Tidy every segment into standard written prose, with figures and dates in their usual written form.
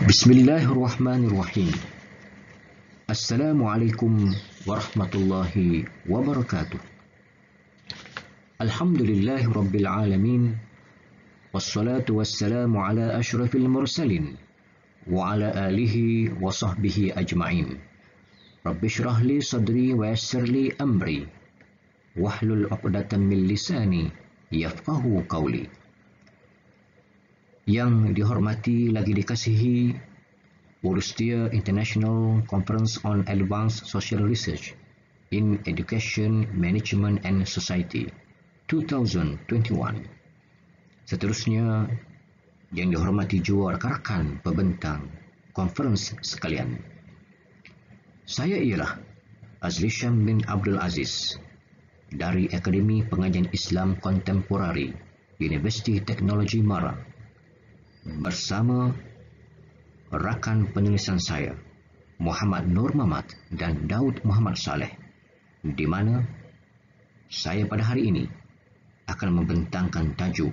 Bismillahirrahmanirrahim. Assalamualaikum warahmatullahi wabarakatuh. Alhamdulillahi rabbil alamin. Wassalatu wassalamu ala ashrafil mursalin wa ala alihi wa sahbihi ajma'in. Rabbi shrah li sadri wa yassir li amri wahlul 'uqdatam min lisani yafqahu qawli. Yang dihormati lagi dikasihi Urustia International Conference on Advanced Social Research in Education, Management and Society 2021. Seterusnya, yang dihormati juga rakan-rakan pembentang konferensi sekalian. Saya ialah Azli Syam bin Abdul Aziz dari Akademi Pengajian Islam Kontemporari Universiti Teknologi Mara bersama rakan penulisan saya Muhammad Nur Mamat dan Daud Muhammad Saleh, di mana saya pada hari ini akan membentangkan tajuk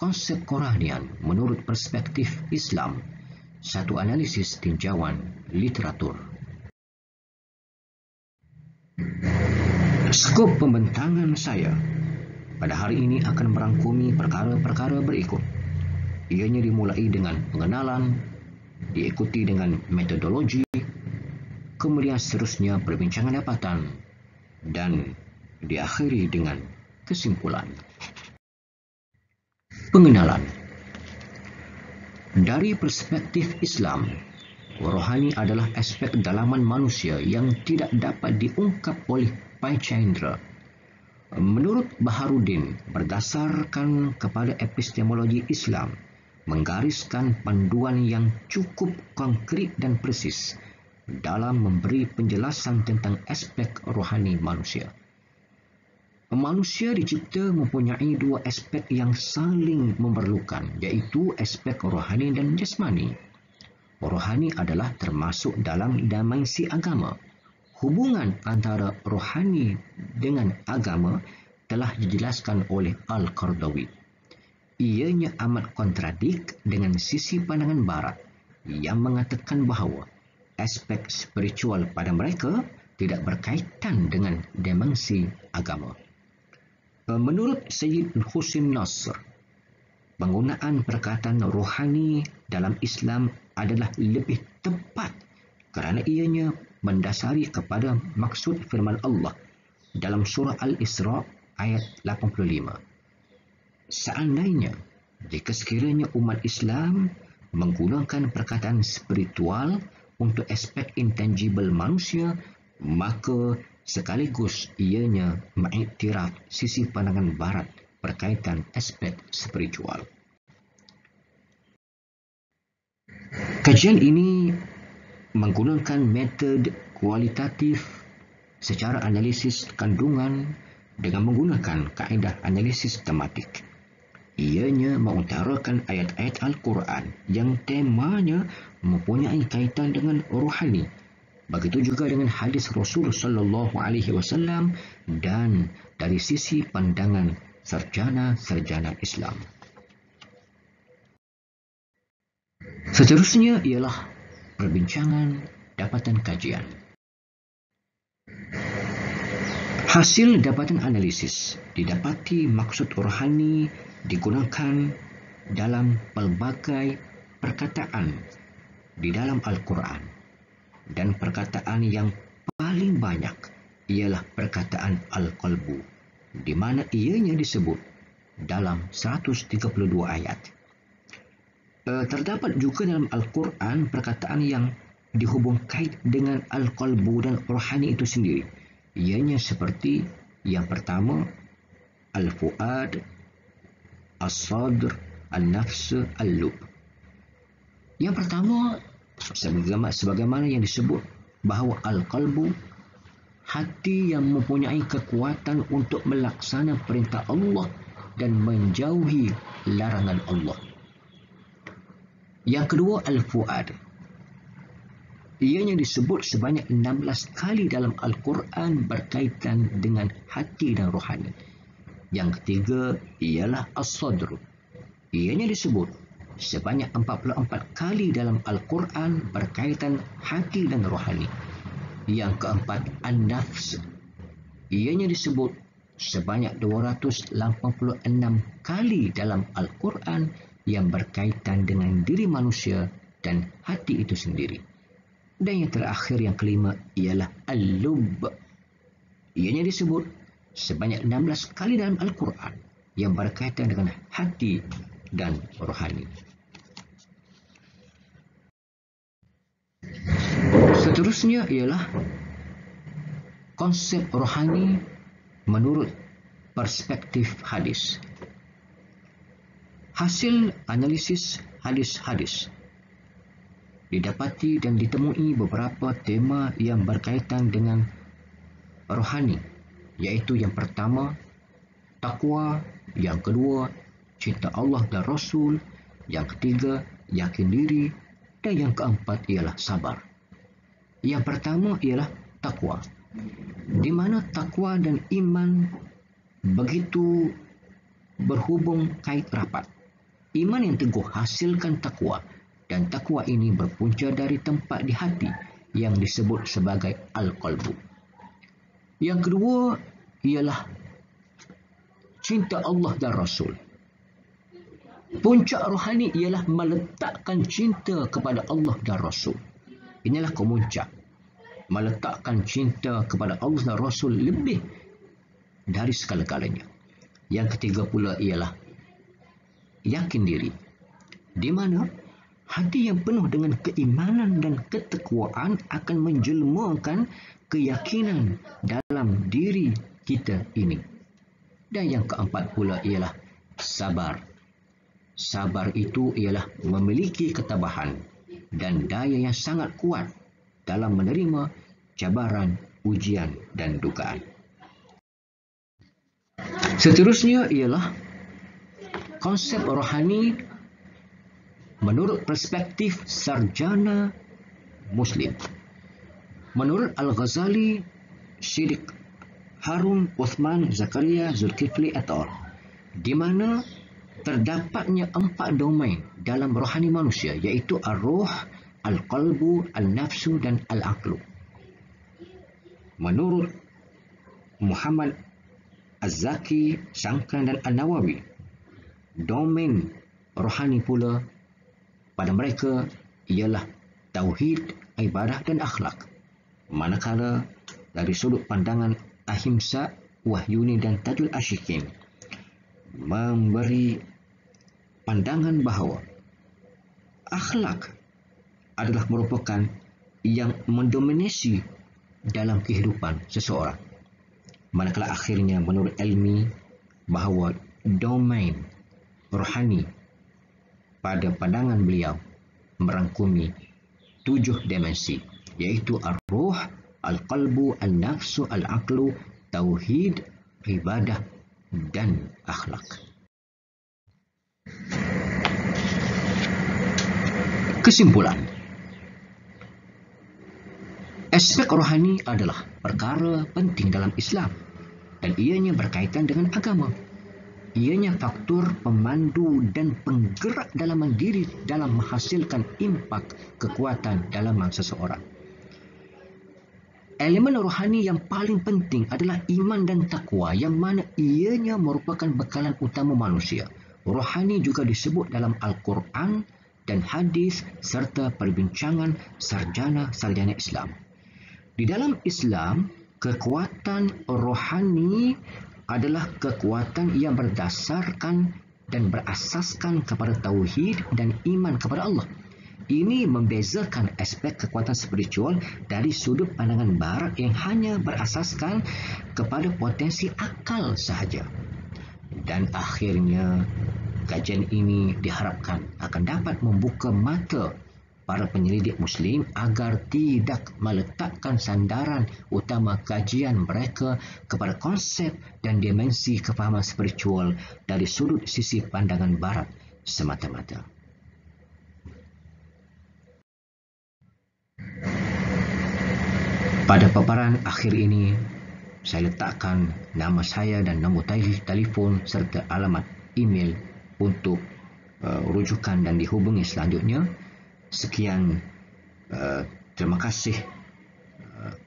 konsep kerohanian menurut perspektif Islam, satu analisis tinjauan literatur. Skop pembentangan saya pada hari ini akan merangkumi perkara-perkara berikut. Ianya dimulai dengan pengenalan, diikuti dengan metodologi, kemudian seterusnya perbincangan dapatan, dan diakhiri dengan kesimpulan. Pengenalan. Dari perspektif Islam, rohani adalah aspek dalaman manusia yang tidak dapat diungkap oleh panca-indera. Menurut Baharuddin, berdasarkan kepada epistemologi Islam, menggariskan panduan yang cukup konkret dan persis dalam memberi penjelasan tentang aspek rohani manusia. Manusia dicipta mempunyai dua aspek yang saling memerlukan, iaitu aspek rohani dan jasmani. Rohani adalah termasuk dalam dimensi agama. Hubungan antara rohani dengan agama telah dijelaskan oleh Al-Qardawi. Ianya amat kontradik dengan sisi pandangan barat yang mengatakan bahawa aspek spiritual pada mereka tidak berkaitan dengan dimensi agama. Menurut Sayyid Husin Nasr, penggunaan perkataan rohani dalam Islam adalah lebih tepat kerana ianya mendasari kepada maksud firman Allah dalam surah Al-Isra ayat 85. Seandainya, jika sekiranya umat Islam menggunakan perkataan spiritual untuk aspek intangible manusia, maka sekaligus ianya mengiktiraf sisi pandangan barat berkaitan aspek spiritual. Kajian ini menggunakan metode kualitatif secara analisis kandungan dengan menggunakan kaedah analisis tematik. Ianya mengutarakan ayat-ayat Al-Quran yang temanya mempunyai kaitan dengan rohani. Begitu juga dengan hadis Rasul sallallahu alaihi wasallam dan dari sisi pandangan sarjana-sarjana Islam. Seterusnya ialah perbincangan dapatan kajian. Hasil dapatan analisis didapati maksud rohani digunakan dalam pelbagai perkataan di dalam Al-Quran, dan perkataan yang paling banyak ialah perkataan Al-Qalbu, di mana ianya disebut dalam 132 ayat. Terdapat juga dalam Al-Quran perkataan yang dihubung kait dengan Al-Qalbu dan rohani itu sendiri. Ianya seperti yang pertama, Al-Fuad, As-Sadr, Al-Nafs, Al-Lub. Yang pertama, sebagaimana yang disebut bahawa Al-Qalbu, hati yang mempunyai kekuatan untuk melaksana perintah Allah dan menjauhi larangan Allah. Yang kedua, Al-Fuad. Ianya disebut sebanyak 16 kali dalam Al-Quran berkaitan dengan hati dan rohani. Yang ketiga ialah As-Sadr. Ianya disebut sebanyak 44 kali dalam Al-Quran berkaitan hati dan rohani. Yang keempat, an-nafs. Ianya disebut sebanyak 286 kali dalam Al-Quran yang berkaitan dengan diri manusia dan hati itu sendiri. Dan yang terakhir, yang kelima, ialah al-lub. Ianya disebut sebanyak 16 kali dalam Al-Quran yang berkaitan dengan hati dan rohani. Seterusnya ialah konsep rohani menurut perspektif hadis. Hasil analisis hadis-hadis didapati dan ditemui beberapa tema yang berkaitan dengan rohani, iaitu yang pertama, takwa, yang kedua, cinta Allah dan Rasul, yang ketiga, yakin diri, dan yang keempat ialah sabar. Yang pertama ialah takwa, di mana takwa dan iman begitu berhubung kait rapat. Iman yang teguh hasilkan takwa, dan takwa ini berpunca dari tempat di hati yang disebut sebagai al-qalbu. Yang kedua ialah cinta Allah dan Rasul. Puncak rohani ialah meletakkan cinta kepada Allah dan Rasul. Inilah kemuncak. Meletakkan cinta kepada Allah dan Rasul lebih dari segala-galanya. Yang ketiga pula ialah yakin diri, di mana hati yang penuh dengan keimanan dan ketakwaan akan menjelmakan keyakinan dalam diri kita ini. Dan yang keempat pula ialah sabar. Sabar itu ialah memiliki ketabahan dan daya yang sangat kuat dalam menerima cabaran, ujian dan dugaan. Seterusnya ialah konsep rohani menurut perspektif sarjana Muslim. Menurut Al-Ghazali, Siddiq Harun Uthman Zakaria Zulkifli et al., di mana terdapatnya 4 domain dalam rohani manusia, iaitu ar-ruh, al-qalbu, al-nafsu dan al-aqlu. Menurut Muhammad Az-Zaki, Sangkan dan An-Nawawi, domain rohani pula pada mereka ialah tauhid, ibadah dan akhlak. Manakala dari sudut pandangan Ahimsa, Wahyuni dan Tajul Ashikin memberi pandangan bahawa akhlak adalah merupakan yang mendominasi dalam kehidupan seseorang. Manakala akhirnya menurut ilmi bahawa domain rohani pada pandangan beliau merangkumi 7 dimensi, iaitu ar-ruh, al-qalbu, al-nafsu, al-aqlu, tauhid, ibadah dan akhlak. Kesimpulan, aspek rohani adalah perkara penting dalam Islam dan ianya berkaitan dengan agama. Ianya faktor pemandu dan penggerak dalaman diri dalam menghasilkan impak kekuatan dalaman seseorang. Elemen rohani yang paling penting adalah iman dan takwa, yang mana ianya merupakan bekalan utama manusia. Rohani juga disebut dalam Al-Quran dan hadis serta perbincangan sarjana-sarjana Islam. Di dalam Islam, kekuatan rohani adalah kekuatan yang berdasarkan dan berasaskan kepada tauhid dan iman kepada Allah. Ini membezakan aspek kekuatan spiritual dari sudut pandangan barat yang hanya berasaskan kepada potensi akal sahaja. Dan akhirnya, kajian ini diharapkan akan dapat membuka mata para penyelidik Muslim agar tidak meletakkan sandaran utama kajian mereka kepada konsep dan dimensi kefahaman spiritual dari sudut sisi pandangan barat semata-mata. Pada paparan akhir ini, saya letakkan nama saya dan nombor telefon serta alamat email untuk rujukan dan dihubungi selanjutnya. Sekian, terima kasih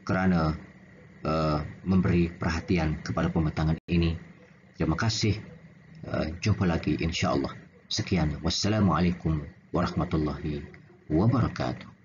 kerana memberi perhatian kepada pembentangan ini. Terima kasih. Jumpa lagi insya-Allah. Sekian. Wassalamualaikum warahmatullahi wabarakatuh.